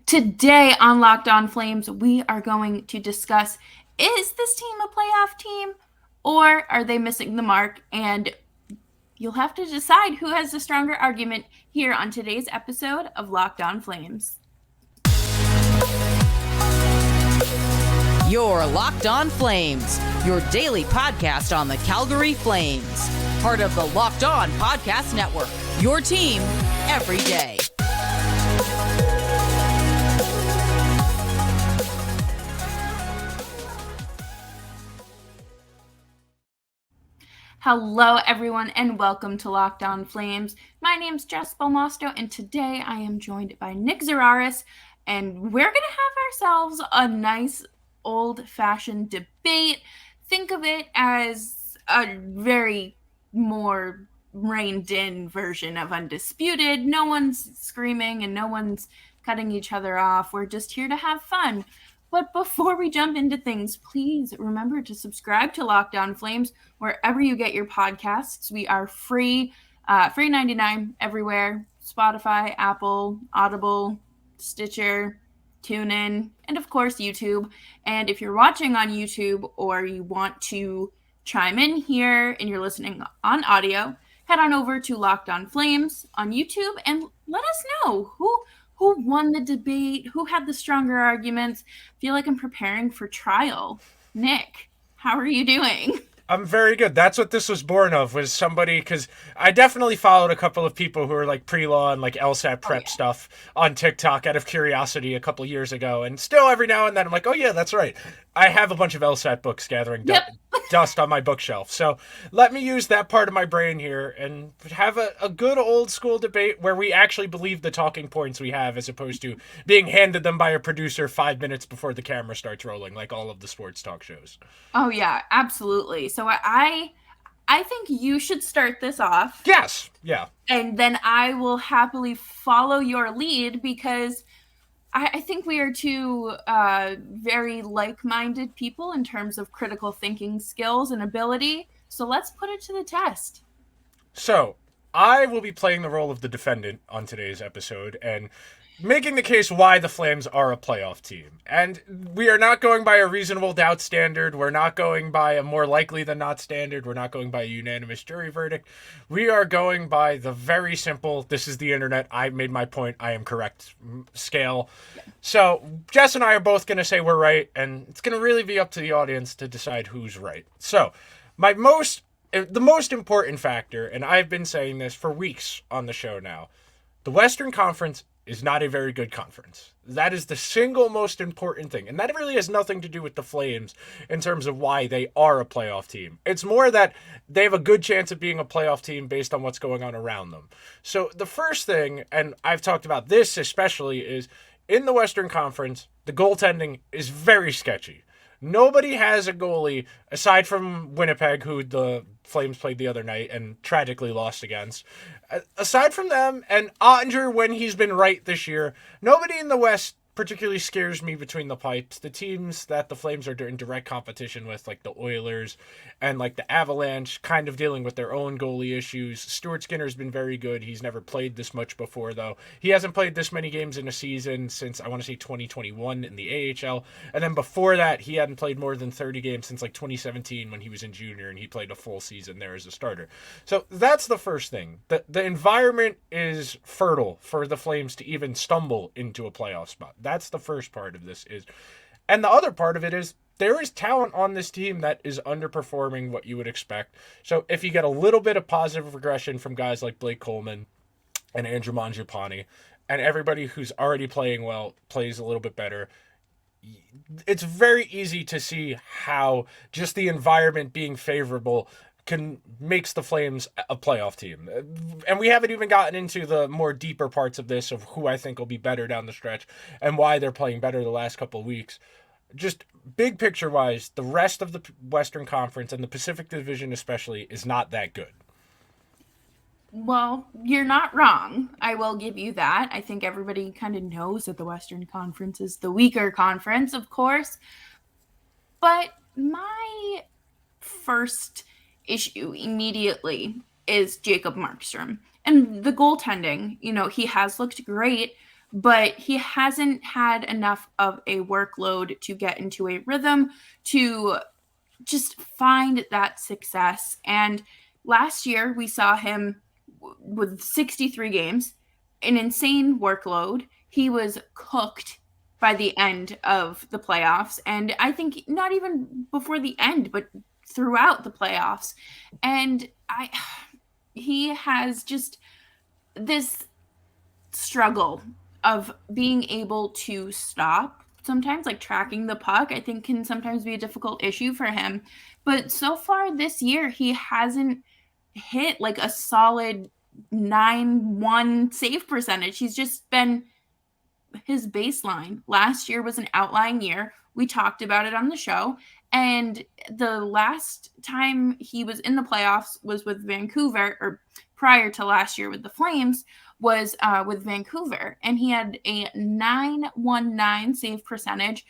Today on Locked On Flames, we are going to discuss, is this team a playoff team or are they missing the mark? And you'll have to decide who has the stronger argument here on today's episode of Locked On Flames. You're Locked On Flames, your daily podcast on the Calgary Flames. Part of the Locked On Podcast Network, your team every day. Hello, everyone, and welcome to Locked On Flames. My name's Jess, Belmosto, and today I am joined by Nick Zararis, and we're going to have ourselves a nice old-fashioned debate. Think of it as a very more reined-in version of Undisputed. No one's screaming and no one's cutting each other off. We're just here to have fun. But before we jump into things, please remember to subscribe to Locked On Flames wherever you get your podcasts. We are free, free 99 everywhere. Spotify, Apple, Audible, Stitcher, TuneIn, and of course YouTube. And if you're watching on YouTube or you want to chime in here and you're listening on audio, head on over to Locked On Flames on YouTube and let us know who won the debate, who had the stronger arguments. I feel like I'm preparing for trial. Nick, how are you doing? I'm very good. That's what this was born of, was somebody, because I definitely followed a couple of people who were like pre-law and like LSAT prep stuff on TikTok out of curiosity a couple years ago. And still every now and then I'm like, oh yeah, that's right. I have a bunch of LSAT books gathering dust on my bookshelf. So let me use that part of my brain here and have a good old school debate where we actually believe the talking points we have as opposed to being handed them by a producer 5 minutes before the camera starts rolling like all of the sports talk shows. Oh yeah, absolutely. So I think you should start this off. Yes. Yeah. And then I will happily follow your lead because I think we are two very like-minded people in terms of critical thinking skills and ability. So let's put it to the test. So I will be playing the role of the defendant on today's episode and making the case why the Flames are a playoff team. And we are not going by a reasonable doubt standard. We're not going by a more likely than not standard. We're not going by a unanimous jury verdict. We are going by the very simple, this is the internet, I made my point, I am correct scale. Yeah. So Jess and I are both going to say we're right, and it's going to really be up to the audience to decide who's right. So the most important factor, and I've been saying this for weeks on the show now, the Western Conference is not a very good conference. That is the single most important thing. And that really has nothing to do with the Flames in terms of why they are a playoff team. It's more that they have a good chance of being a playoff team based on what's going on around them. So the first thing, and I've talked about this especially, is in the Western Conference, the goaltending is very sketchy. Nobody has a goalie, aside from Winnipeg, who the Flames played the other night and tragically lost against. Aside from them, and Ottinger when he's been right this year, nobody in the West particularly scares me between the pipes. The teams that the Flames are in direct competition with, like the Oilers and like the Avalanche, kind of dealing with their own goalie issues. Stuart Skinner's been very good. He's never played this much before, though. He hasn't played this many games in a season since, I want to say, 2021 in the AHL. And then before that, he hadn't played more than 30 games since like 2017 when he was in junior and he played a full season there as a starter. So that's the first thing. The environment is fertile for the Flames to even stumble into a playoff spot. That's the first part of this and the other part of it is there is talent on this team that is underperforming what you would expect. So if you get a little bit of positive regression from guys like Blake Coleman and Andrew Mangiapane and everybody who's already playing well plays a little bit better, it's very easy to see how just the environment being favorable makes the Flames a playoff team. And we haven't even gotten into the more deeper parts of this, of who I think will be better down the stretch and why they're playing better the last couple of weeks. Just big picture wise, the rest of the Western Conference and the Pacific Division especially is not that good. Well, you're not wrong. I will give you that. I think everybody kind of knows that the Western Conference is the weaker conference, of course. But my first issue immediately is Jacob Markstrom. And the goaltending, he has looked great, but he hasn't had enough of a workload to get into a rhythm to just find that success. And last year we saw him with 63 games, an insane workload. He was cooked by the end of the playoffs. And I think not even before the end, but throughout the playoffs. And he has just this struggle of being able to stop sometimes, like tracking the puck, I think can sometimes be a difficult issue for him. But so far this year, he hasn't hit like a solid 9-1 save percentage. He's just been his baseline. Last year was an outlying year. We talked about it on the show. And the last time he was in the playoffs was with Vancouver, or prior to last year with the Flames, was with Vancouver. And he had a 919 save percentage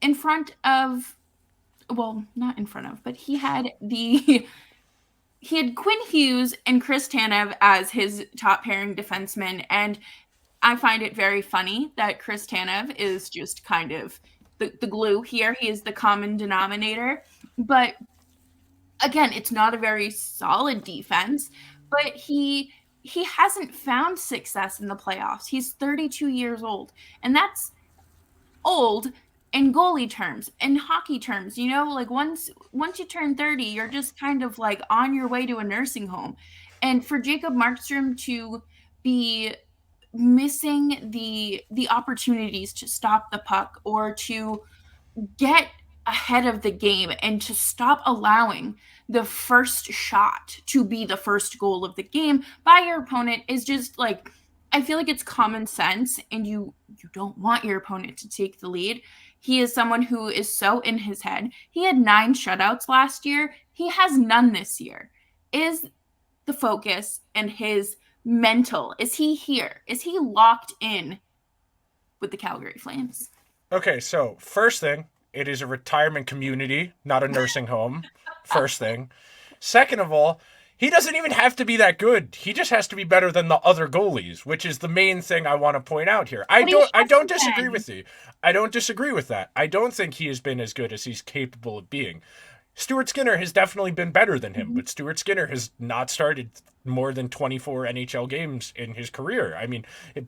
in front of, well, not in front of, but he had Quinn Hughes and Chris Tanev as his top pairing defensemen. And I find it very funny that Chris Tanev is just kind of the glue here. He is the common denominator. But again, it's not a very solid defense, but he hasn't found success in the playoffs. He's 32 years old, and that's old in goalie terms, in hockey terms. You know, like once you turn 30, you're just kind of like on your way to a nursing home. And for Jacob Markstrom to be missing the opportunities to stop the puck or to get ahead of the game and to stop allowing the first shot to be the first goal of the game by your opponent is just like, I feel like it's common sense, and you don't want your opponent to take the lead. He is someone who is so in his head. He had 9 shutouts last year. He has none this year. Is the focus and his mental, is he here? Is he locked in with the Calgary Flames? Okay, so first thing, it is a retirement community, not a nursing home. First thing. Second of all, he doesn't even have to be that good. He just has to be better than the other goalies, which is the main thing I want to point out here. I don't disagree with you. I don't disagree with that. I don't think he has been as good as he's capable of being. Stuart Skinner has definitely been better than him, but Stuart Skinner has not started more than 24 NHL games in his career. I mean,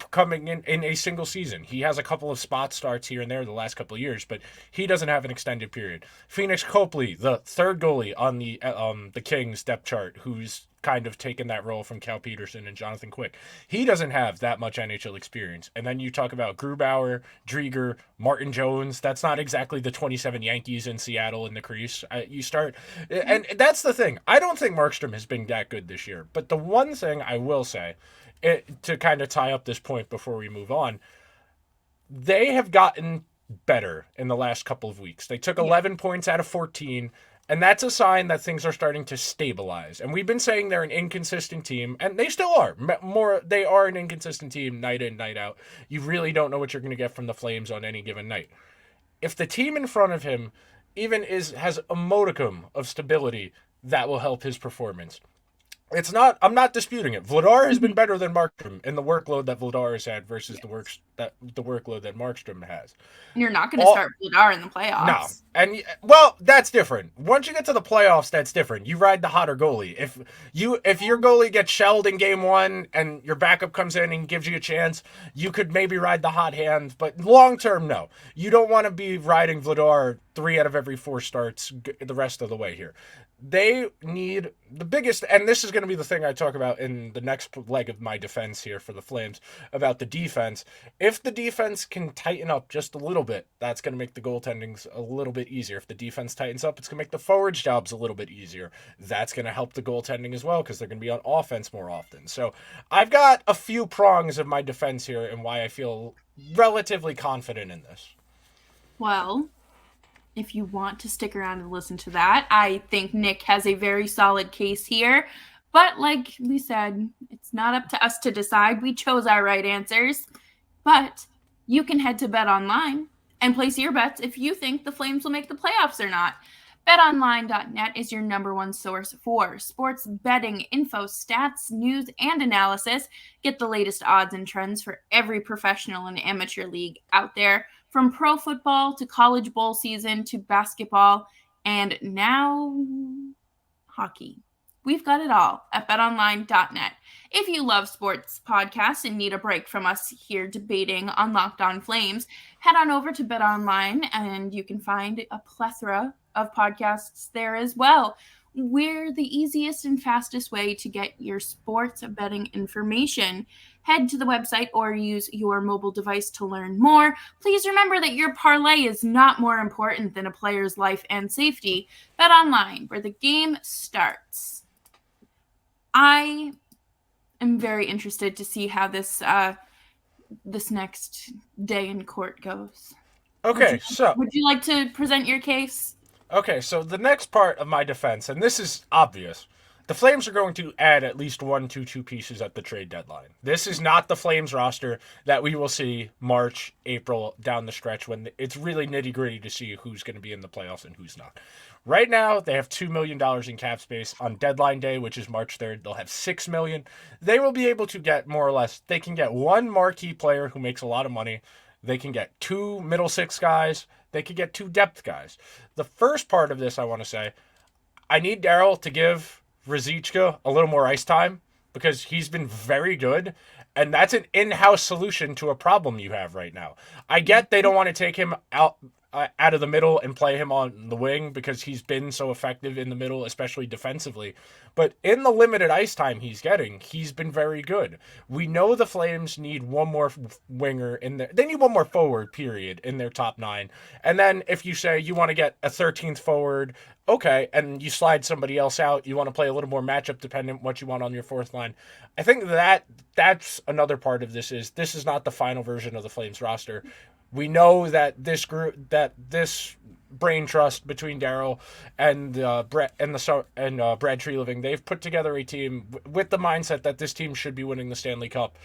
coming in a single season. He has a couple of spot starts here and there the last couple of years, but he doesn't have an extended period. Phoenix Copley, the third goalie on the Kings depth chart, who's kind of taken that role from Cal Peterson and Jonathan Quick. He doesn't have that much NHL experience. And then you talk about Grubauer, Drieger, Martin Jones. That's not exactly the 27 Yankees in Seattle in the crease. And that's the thing. I don't think Markstrom has been that good this year. But the one thing I will say, to kind of tie up this point before we move on, they have gotten better in the last couple of weeks. They took 11 points out of 14. And that's a sign that things are starting to stabilize. And we've been saying they're an inconsistent team, and they still are. They are an inconsistent team night in, night out. You really don't know what you're going to get from the Flames on any given night. If the team in front of him even has a modicum of stability, that will help his performance. I'm not disputing it. Vladar has been better than Markstrom in the workload that Vladar has had versus the workload that Markstrom has. You're not going to start Vladar in the playoffs. No. And, well, that's different. Once you get to the playoffs, that's different. You ride the hotter goalie. If your goalie gets shelled in game 1 and your backup comes in and gives you a chance, you could maybe ride the hot hand. But long term, no. You don't want to be riding Vladar 3 out of every 4 starts the rest of the way here. They need the biggest, and this is going to be the thing I talk about in the next leg of my defense here for the Flames, about the defense. If the defense can tighten up just a little bit, that's going to make the goaltendings a little bit easier. If the defense tightens up, it's going to make the forwards' jobs a little bit easier. That's going to help the goaltending as well, because they're going to be on offense more often. So I've got a few prongs of my defense here and why I feel relatively confident in this. Well, if you want to stick around and listen to that, I think Nick has a very solid case here. But like we said, it's not up to us to decide. We chose our right answers. But you can head to Bet Online and place your bets if you think the Flames will make the playoffs or not. BetOnline.net is your number one source for sports betting info, stats, news, and analysis. Get the latest odds and trends for every professional and amateur league out there, from pro football to college bowl season to basketball, and now hockey. We've got it all at betonline.net. If you love sports podcasts and need a break from us here debating on Locked On Flames, head on over to BetOnline and you can find a plethora of podcasts there as well. We're the easiest and fastest way to get your sports betting information. Head to the website or use your mobile device to learn more. Please remember that your parlay is not more important than a player's life and safety. BetOnline, where the game starts. I am very interested to see how this next day in court goes. Okay, would you like to present your case? Okay, so the next part of my defense, and this is obvious, the Flames are going to add at least 1 to 2 pieces at the trade deadline. This is not the Flames roster that we will see March, April, down the stretch when it's really nitty-gritty to see who's going to be in the playoffs and who's not. Right now, they have $2 million in cap space. On deadline day, which is March 3rd, they'll have $6 million. They will be able to get more or less, they can get one marquee player who makes a lot of money. They can get 2 middle six guys. They could get 2 depth guys. The first part of this, I want to say, I need Daryl to give Ruzicka a little more ice time because he's been very good, and that's an in-house solution to a problem you have right now. I get they don't want to take him out of the middle and play him on the wing because he's been so effective in the middle, especially defensively. But in the limited ice time he's getting, he's been very good. We know the Flames need one more winger in there. They need one more forward, period, in their top 9. And then if you say you want to get a 13th forward, okay, and you slide somebody else out, you want to play a little more matchup dependent what you want on your 4th line. I think that's another part of this is not the final version of the Flames roster. We know that this brain trust between Daryl and Brad Treliving, they've put together a team with the mindset that this team should be winning the Stanley Cup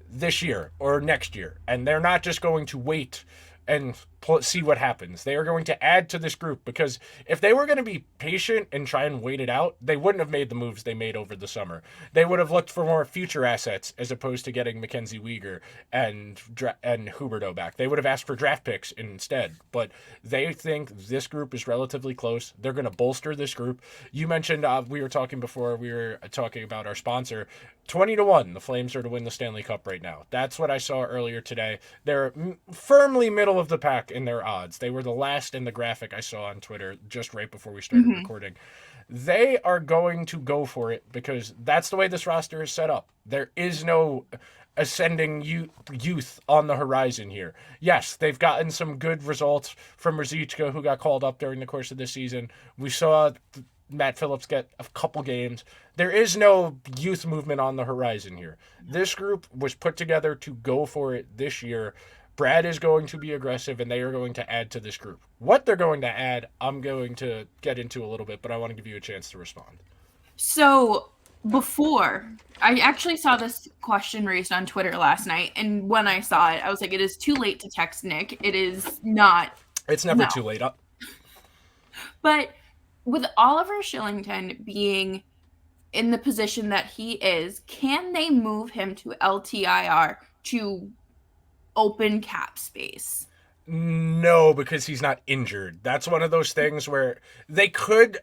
this year or next year, and they're not just going to wait and see what happens. They are going to add to this group because if they were going to be patient and try and wait it out, they wouldn't have made the moves they made over the summer. They would have looked for more future assets as opposed to getting Mackenzie Weegar and Huberdeau back. They would have asked for draft picks instead, but they think this group is relatively close. They're going to bolster this group. You mentioned we were talking about our sponsor. 20-1, the Flames are to win the Stanley Cup right now. That's what I saw earlier today. They're firmly middle of the pack in their odds. They were the last in the graphic I saw on Twitter just right before we started recording. They are going to go for it because that's the way this roster is set up. There is no ascending youth on the horizon here. Yes, they've gotten some good results from Ruzicka, who got called up during the course of the season. We saw Matt Phillips get a couple games. There is no youth movement on the horizon here. This group was put together to go for it this year. Brad is going to be aggressive, and they are going to add to this group. What they're going to add, I'm going to get into a little bit, but I want to give you a chance to respond. So before, I actually saw this question raised on Twitter last night, and when I saw it, I was like, it is too late to text Nick. It is not. It's never too late. But with Oliver Shillington being in the position that he is, can they move him to LTIR to open cap space? No, because he's not injured. That's one of those things where they could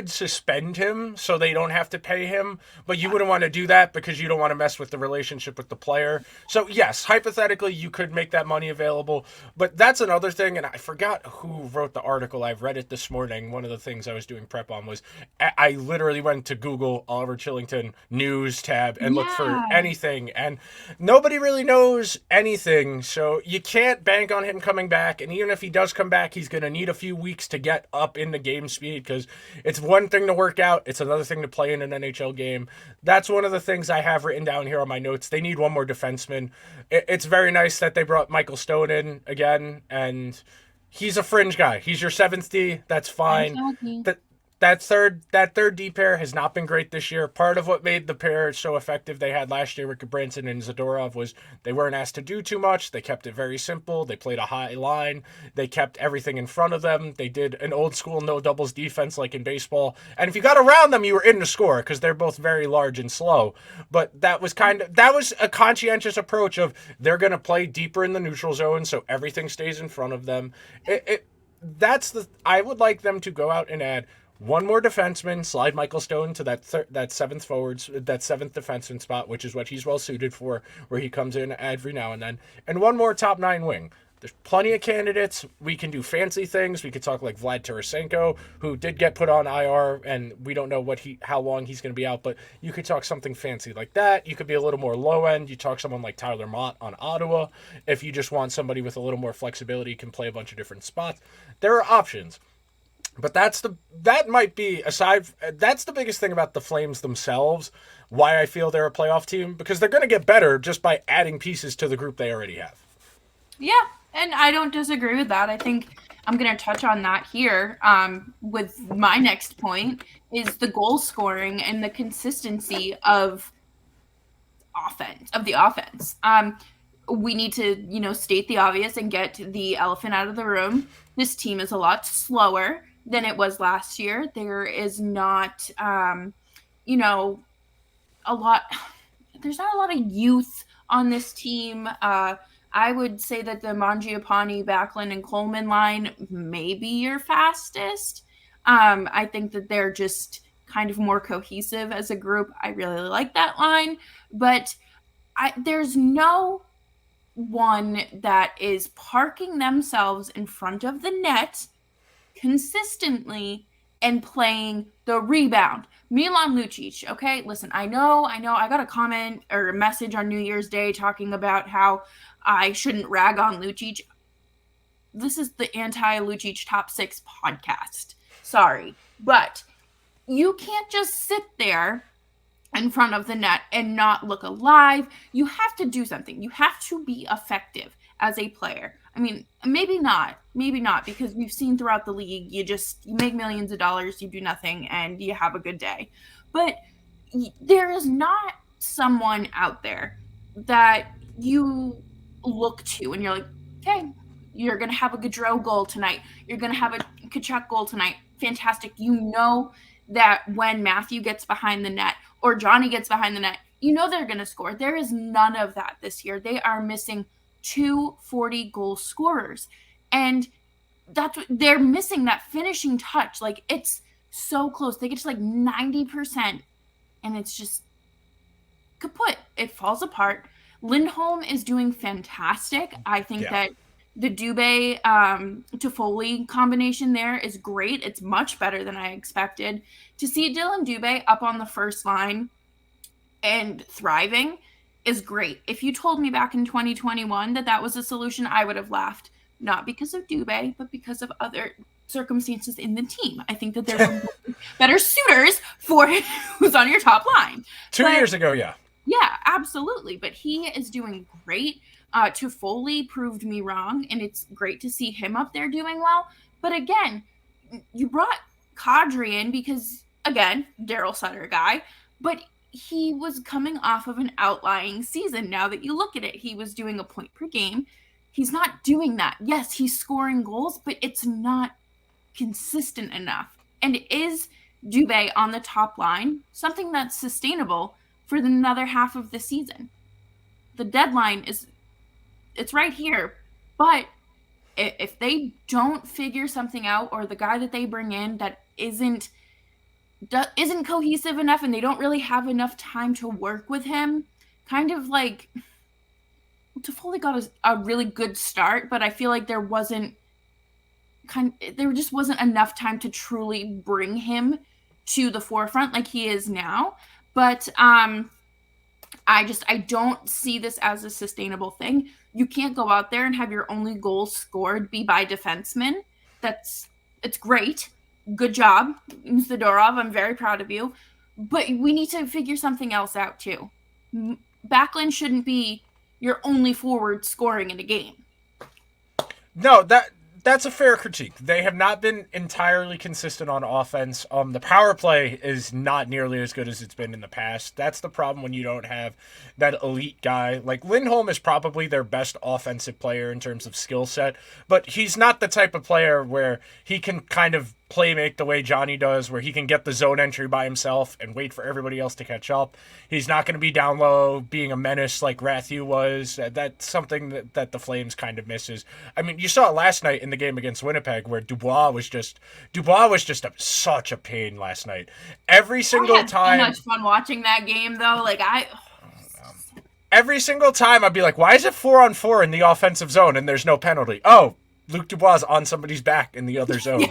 suspend him so they don't have to pay him, but you wouldn't want to do that because you don't want to mess with the relationship with the player. So yes, hypothetically you could make that money available, but that's another thing, and I forgot who wrote the article. I've read it this morning. One of the things I was doing prep on was I literally went to Google Oliver Shillington news tab and looked for anything, and nobody really knows anything, so you can't bank on him coming back, and even if he does come back, he's going to need a few weeks to get up into game speed because it's one thing to work out, it's another thing to play in an NHL game. That's one of the things I have written down here on my notes. They need one more defenseman. It's very nice that they brought Michael Stone in again, and he's a fringe guy. He's your 7th D. That's fine. that third D pair has not been great this year. Part of what made the pair so effective they had last year with Branson and Zadorov was they weren't asked to do too much. They kept it very simple. They played a high line. They kept everything in front of them. They did an old school no doubles defense like in baseball. And if you got around them, you were in to score because they're both very large and slow. But that was a conscientious approach of they're going to play deeper in the neutral zone so everything stays in front of them. I would like them to go out and add one more defenseman, slide Michael Stone to that seventh defenseman spot, which is what he's well suited for, where he comes in every now and then, and one more top nine wing. There's plenty of candidates. We can do fancy things. We could talk like Vlad Tarasenko, who did get put on IR, and we don't know how long he's going to be out, but you could talk something fancy like that. You could be a little more low end. You talk someone like Tyler Mott on Ottawa. If you just want somebody with a little more flexibility, can play a bunch of different spots. There are options. But that's the biggest thing about the Flames themselves, why I feel they're a playoff team, because they're going to get better just by adding pieces to the group they already have. Yeah, and I don't disagree with that. I think I'm going to touch on that here with my next point is the goal scoring and the consistency of the offense. We need to, state the obvious and get the elephant out of the room. This team is a lot slower than it was last year. There is not, there's not a lot of youth on this team. I would say that the Mangiapane, Backlund, and Coleman line may be your fastest. I think that they're just kind of more cohesive as a group. I really like that line, but there's no one that is parking themselves in front of the net consistently and playing the rebound. Milan Lucic, okay? Listen, I know. I got a comment or a message on New Year's Day talking about how I shouldn't rag on Lucic. This is the anti-Lucic top 6 podcast. Sorry. But you can't just sit there in front of the net and not look alive. You have to do something. You have to be effective as a player. I mean, maybe not, because we've seen throughout the league, you make millions of dollars, you do nothing, and you have a good day. But there is not someone out there that you look to and you're like, okay, you're going to have a Gaudreau goal tonight. You're going to have a Tkachuk goal tonight. Fantastic. You know that when Matthew gets behind the net or Johnny gets behind the net, they're going to score. There is none of that this year. They are missing 2 40-goal scorers. And they're missing that finishing touch. Like, it's so close. They get to like 90%, and it's just kaput. It falls apart. Lindholm is doing fantastic. I think that the Dubé Toffoli combination there is great. It's much better than I expected. To see Dylan Dubé up on the first line and thriving is great. If you told me back in 2021 that was a solution, I would have laughed. Not because of Dubé, but because of other circumstances in the team. I think that there were better suitors for who's on your top line. 2 years ago, yeah. Yeah, absolutely. But he is doing great. Toffoli proved me wrong, and it's great to see him up there doing well. But again, you brought Kadri in because, again, Daryl Sutter guy, but he was coming off of an outlying season. Now that you look at it, he was doing a point per game. He's not doing that. Yes, he's scoring goals, but it's not consistent enough. And is Dubé on the top line something that's sustainable for another half of the season? The deadline it's right here, but if they don't figure something out, or the guy that they bring in that isn't cohesive enough and they don't really have enough time to work with him, kind of like Toffoli got a really good start, but I feel like there just wasn't enough time to truly bring him to the forefront like he is now. But I don't see this as a sustainable thing. You can't go out there and have your only goal scored be by defensemen. It's great. Good job, Zadorov. I'm very proud of you. But we need to figure something else out too. Backlund shouldn't be your only forward scoring in a game. No, That's a fair critique. They have not been entirely consistent on offense. The power play is not nearly as good as it's been in the past. That's the problem when you don't have that elite guy. Like Lindholm is probably their best offensive player in terms of skill set, but he's not the type of player where he can kind of play make the way Johnny does, where he can get the zone entry by himself and wait for everybody else to catch up. He's not going to be down low being a menace like Matthew was. That's something that the Flames kind of misses. I mean, you saw it last night in the game against Winnipeg where Dubois was just such a pain last night. Every single time. So much fun watching that game though. Every single time I'd be like, why is it 4-on-4 in the offensive zone and there's no penalty? Oh, Luc Dubois on somebody's back in the other zone.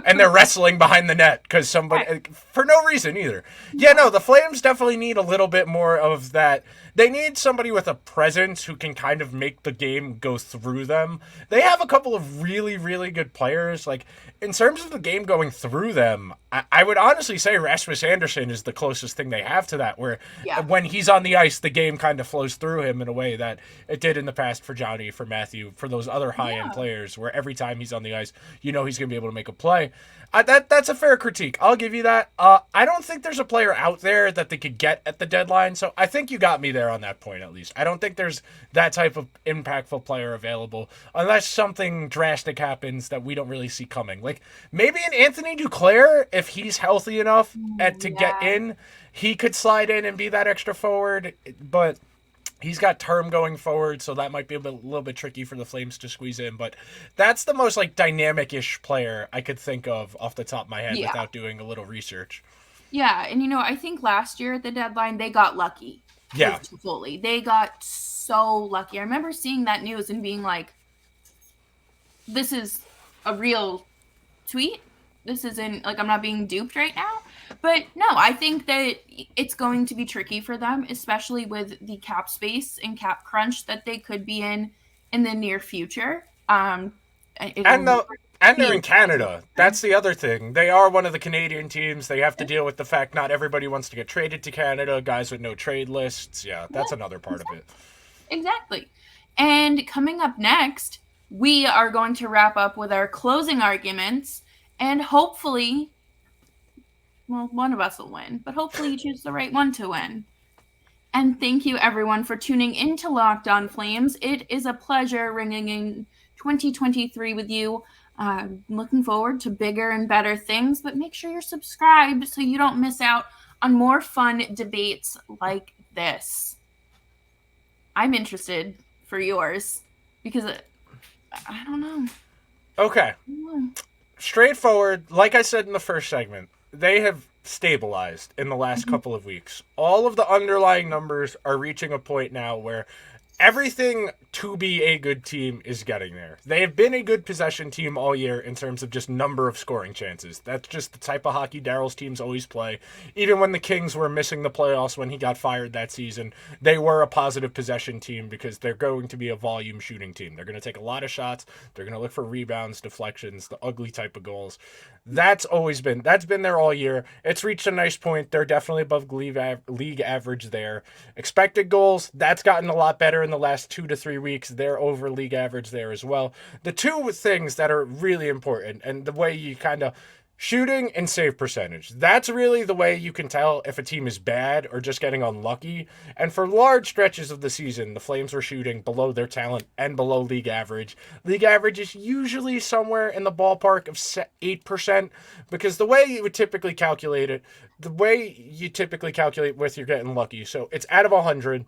And they're wrestling behind the net because somebody, for no reason either. Yeah, no, the Flames definitely need a little bit more of that. They need somebody with a presence who can kind of make the game go through them. They have a couple of really, really good players. Like, in terms of the game going through them, I would honestly say Rasmus Andersson is the closest thing they have to that, where when he's on the ice, the game kind of flows through him in a way that it did in the past for Johnny, for Matthew, for those other high-end players, where every time he's on the ice, you know he's going to be able to make a play. That's a fair critique. I'll give you that. I don't think there's a player out there that they could get at the deadline, so I think you got me there on that point at least. I don't think there's that type of impactful player available unless something drastic happens that we don't really see coming. Like maybe an Anthony Duclair, if he's healthy enough to get in, he could slide in and be that extra forward, but he's got term going forward, so that might be a little bit tricky for the Flames to squeeze in. But that's the most like dynamic-ish player I could think of off the top of my head without doing a little research. Yeah, and I think last year at the deadline they got lucky. Yeah, Toffoli. They got so lucky. I remember seeing that news and being like, "This is a real tweet. This isn't like I'm not being duped right now." But no, I think that it's going to be tricky for them, especially with the cap space and cap crunch that they could be in the near future. And they're in Canada. That's the other thing. They are one of the Canadian teams. They have to deal with the fact not everybody wants to get traded to Canada. Guys with no trade lists. Yeah, that's another part of it. Exactly. And coming up next, we are going to wrap up with our closing arguments, and hopefully, well, one of us will win, but hopefully you choose the right one to win. And thank you, everyone, for tuning into Locked On Flames. It is a pleasure ringing in 2023 with you. Looking forward to bigger and better things, but make sure you're subscribed so you don't miss out on more fun debates like this. I'm interested for yours because I don't know. Okay. Straightforward, like I said in the first segment, they have stabilized in the last couple of weeks. All of the underlying numbers are reaching a point now where everything to be a good team is getting there. They have been a good possession team all year in terms of just number of scoring chances. That's just the type of hockey Daryl's teams always play. Even when the Kings were missing the playoffs when he got fired that season, they were a positive possession team because they're going to be a volume shooting team. They're going to take a lot of shots. They're going to look for rebounds, deflections, the ugly type of goals. That's been there all year. It's reached a nice point. They're definitely above league average there. Expected goals, that's gotten a lot better in the last 2 to 3 weeks. They're over league average there as well. The two things that are really important, and the way you kind of shooting and save percentage. That's really the way you can tell if a team is bad or just getting unlucky. And for large stretches of the season, the Flames were shooting below their talent and below league average. League average is usually somewhere in the ballpark of 8%, because the way you would typically calculate it, with you're getting lucky. So it's out of 100.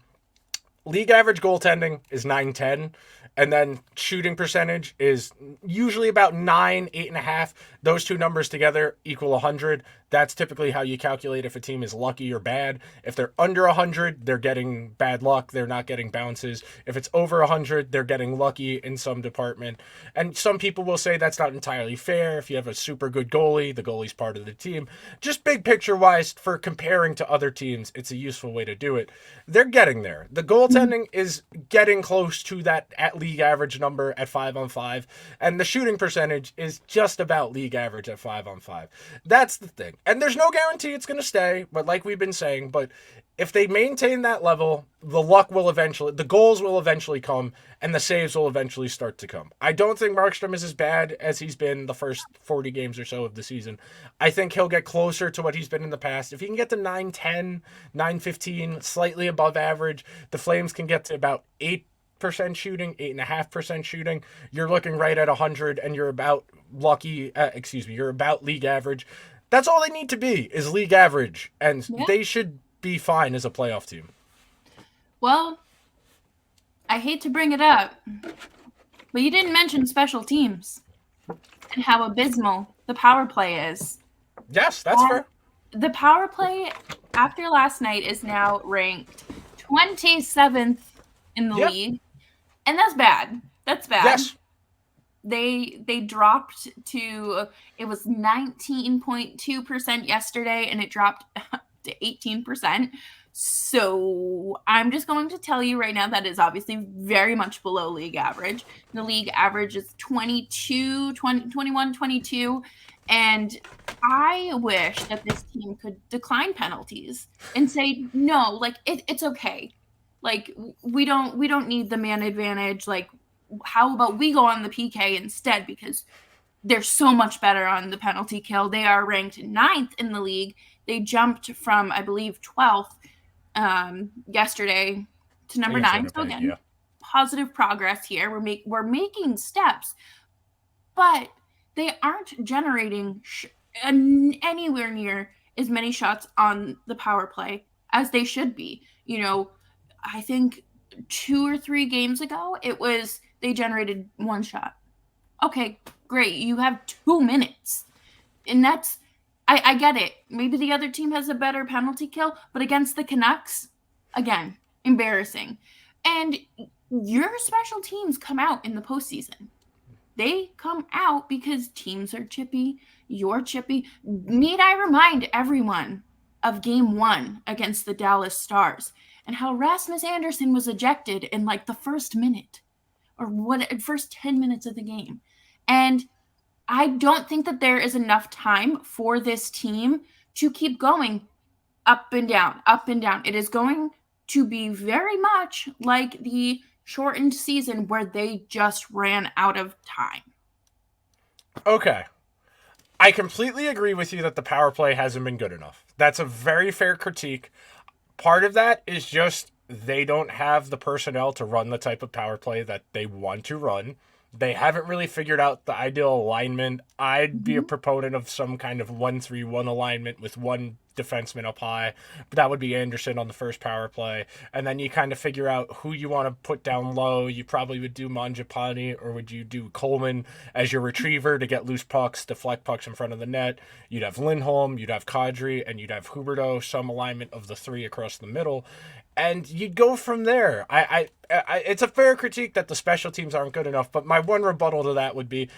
League average goaltending is 910. And then shooting percentage is usually about 9, 8.5. Those two numbers together equal 100. That's typically how you calculate if a team is lucky or bad. If they're under 100, they're getting bad luck. They're not getting bounces. If it's over 100, they're getting lucky in some department. And some people will say that's not entirely fair. If you have a super good goalie, the goalie's part of the team. Just big picture wise, for comparing to other teams, it's a useful way to do it. They're getting there. The goaltending is getting close to that at league average number at 5-on-5, and the shooting percentage is just about league average at 5-on-5. That's the thing. And there's no guarantee it's going to stay, but like we've been saying, but if they maintain that level, the goals will eventually come, and the saves will eventually start to come. I don't think Markstrom is as bad as he's been the first 40 games or so of the season. I think he'll get closer to what he's been in the past. If he can get to 9-10, 9-15, slightly above average, the Flames can get to about 8% shooting, 8.5% shooting. You're looking right at 100, and you're about you're about league average. That's all they need to be, is league average, and they should be fine as a playoff team. Well, I hate to bring it up, but you didn't mention special teams and how abysmal the power play is. Yes, that's fair. The power play after last night is now ranked 27th in the league, and that's bad. That's bad. Yes. They dropped to, it was 19.2% yesterday, and it dropped to 18%. So I'm just going to tell you right now that is obviously very much below league average. The league average is 21, 22. And I wish that this team could decline penalties and say, no, like it's okay. Like we don't need the man advantage. Like, how about we go on the PK instead, because they're so much better on the penalty kill. They are ranked 9th in the league. They jumped from, I believe, 12th yesterday to number 9. So again, positive progress here. We're making steps, but they aren't generating anywhere near as many shots on the power play as they should be. You know, I think 2 or 3 games ago, they generated 1 shot. Okay, great. You have 2 minutes. And that's, I get it. Maybe the other team has a better penalty kill, but against the Canucks, again, embarrassing. And your special teams come out in the postseason. They come out because teams are chippy. You're chippy. Need I remind everyone of Game 1 against the Dallas Stars and how Rasmus Andersson was ejected in like the first minute or first 10 minutes of the game. And I don't think that there is enough time for this team to keep going up and down, up and down. It is going to be very much like the shortened season where they just ran out of time. Okay. I completely agree with you that the power play hasn't been good enough. That's a very fair critique. Part of that is just they don't have the personnel to run the type of power play that they want to run. They haven't really figured out the ideal alignment. I'd be a proponent of some kind of 1-3-1 alignment with one defenseman up high, but that would be Anderson on the first power play. And then you kind of figure out who you want to put down low. You probably would do Mangiapane, or would you do Coleman as your retriever to get loose pucks, deflect pucks in front of the net. You'd have Lindholm, you'd have Kadri, and you'd have Huberdeau, some alignment of the 3 across the middle. And you'd go from there. It's a fair critique that the special teams aren't good enough, but my one rebuttal to that would be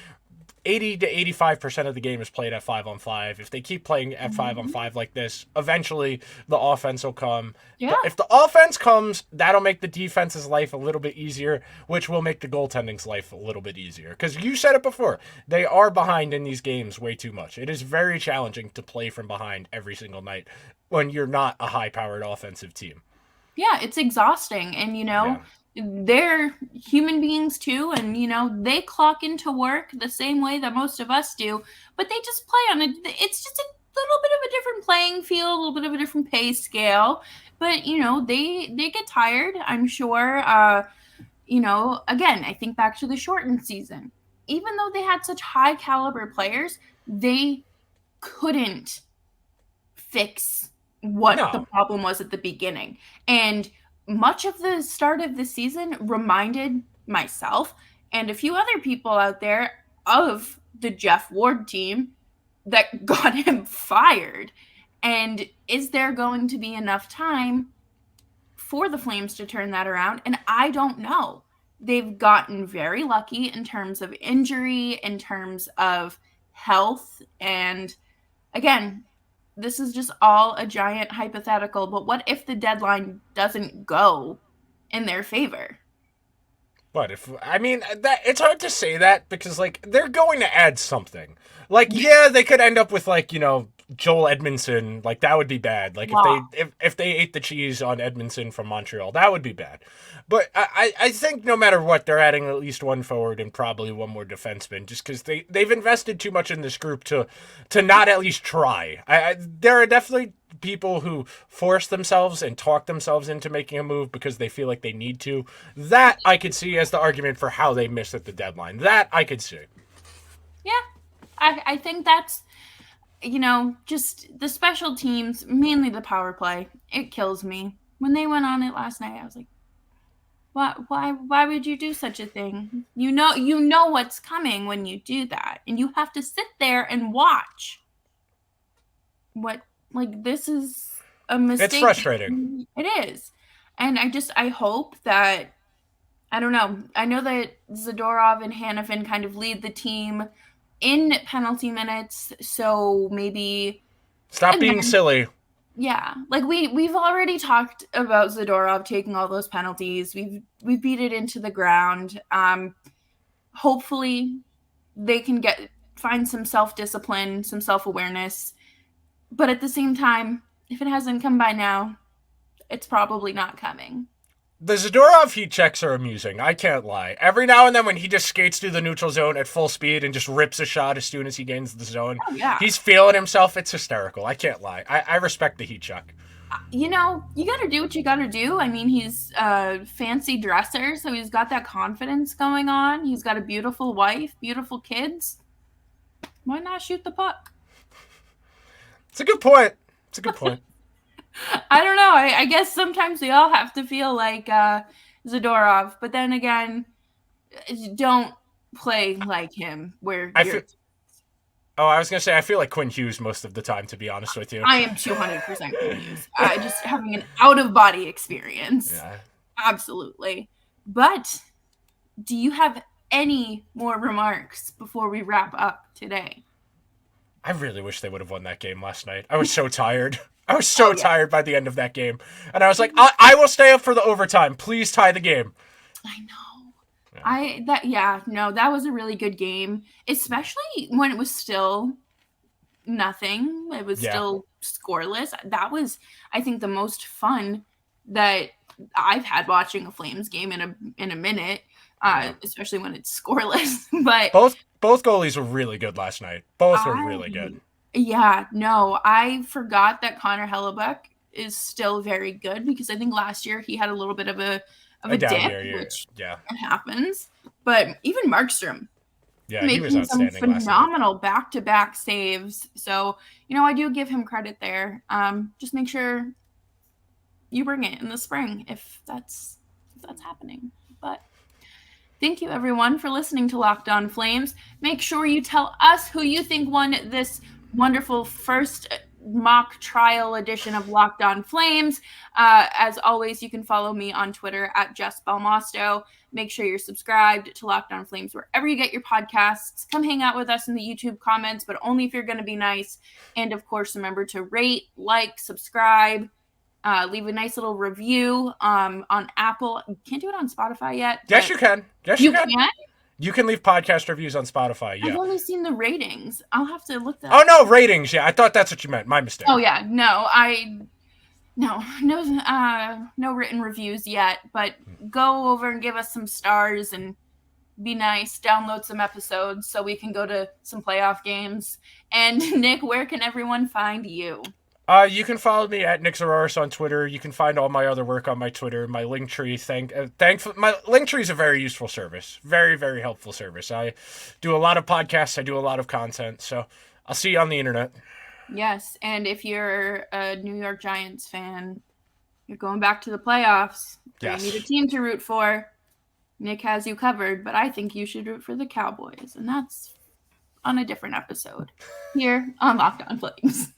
80 to 85% of the game is played at 5-on-5. If they keep playing at 5-on-5 like this, eventually the offense will come. Yeah. If the offense comes, that'll make the defense's life a little bit easier, which will make the goaltending's life a little bit easier. Because you said it before, they are behind in these games way too much. It is very challenging to play from behind every single night when you're not a high-powered offensive team. Yeah, it's exhausting. And, they're human beings too. And, they clock into work the same way that most of us do. But they just play on it's just a little bit of a different playing field, a little bit of a different pay scale. But, they get tired, I'm sure. Again, I think back to the shortened season. Even though they had such high caliber players, they couldn't fix what the problem was at the beginning. And much of the start of the season reminded myself and a few other people out there of the Jeff Ward team that got him fired. And is there going to be enough time for the Flames to turn that around? And I don't know. They've gotten very lucky in terms of injury, in terms of health. And again, this is just all a giant hypothetical, but what if the deadline doesn't go in their favor? It's hard to say that because, they're going to add something. They could end up with, Joel Edmondson, like that would be bad. Like Wow. if they ate the cheese on Edmondson from Montreal, that would be bad. But I think no matter what, they're adding at least one forward and probably one more defenseman, just because they've invested too much in this group to not at least try. There are definitely people who force themselves and talk themselves into making a move because they feel like they need to. That I could see as the argument for how they missed at the deadline. That I could see. Yeah, I think that's, just the special teams, mainly the power play. It kills me. When they went on it last night, I was like, why would you do such a thing? You know what's coming when you do that, and you have to sit there and watch. This is a mistake. It's frustrating. It is. And I hope that, I don't know. I know that Zadorov and Hanifin kind of lead the team in penalty minutes, so maybe Stop being silly. Yeah, like we've already talked about Zadorov taking all those penalties. We've beat it into the ground. Hopefully, they can find some self-discipline, some self-awareness. But at the same time, if it hasn't come by now, it's probably not coming. The Zadorov heat checks are amusing. I can't lie. Every now and then when he just skates through the neutral zone at full speed and just rips a shot as soon as he gains the zone, he's feeling himself. It's hysterical. I can't lie. I respect the heat check. You got to do what you got to do. I mean, he's a fancy dresser, so he's got that confidence going on. He's got a beautiful wife, beautiful kids. Why not shoot the puck? It's a good point. It's a good point. I don't know. I guess sometimes we all have to feel like Zadorov, but then again, don't play like him. I was gonna say I feel like Quinn Hughes most of the time. To be honest with you, I am 200% Quinn Hughes. Just having an out of body experience. Yeah, absolutely. But do you have any more remarks before we wrap up today? I really wish they would have won that game last night. I was so tired. I was so tired by the end of that game. And I was like, I will stay up for the overtime. Please tie the game. I know. That was a really good game, especially when it was still nothing. It was still scoreless. That was, I think, the most fun that I've had watching a Flames game in a minute, especially when it's scoreless. But both goalies were really good last night. Both were really good. Yeah, no, I forgot that Connor Hellebuck is still very good because I think last year he had a little bit of a dip, which happens. But even Markstrom, he was outstanding. Some phenomenal back-to-back saves. So I do give him credit there. Just make sure you bring it in the spring if that's happening. But thank you everyone for listening to Locked On Flames. Make sure you tell us who you think won this wonderful first mock trial edition of Locked On Flames. As always, you can follow me on Twitter at Jess Belmosto. Make sure you're subscribed to Locked On Flames wherever you get your podcasts. Come hang out with us in the YouTube comments, but only if you're going to be nice. And of course, remember to rate, like, subscribe, leave a nice little review on Apple. You can't do it on Spotify yet. Yes, you can. Yes, you can. Can? You can leave podcast reviews on Spotify. Yeah. I've only seen the ratings. I'll have to look that up. Oh, no, ratings. Yeah, I thought that's what you meant. My mistake. Oh, yeah. No written reviews yet, but go over and give us some stars and be nice. Download some episodes so we can go to some playoff games. And Nick, where can everyone find you? You can follow me at Nick Zararis on Twitter. You can find all my other work on my Twitter, my Linktree. My Linktree is a very useful service, very, very helpful service. I do a lot of podcasts. I do a lot of content. So I'll see you on the internet. Yes, and if you're a New York Giants fan, you're going back to the playoffs. Yes. You need a team to root for. Nick has you covered, but I think you should root for the Cowboys, and that's on a different episode here on Locked On Flames.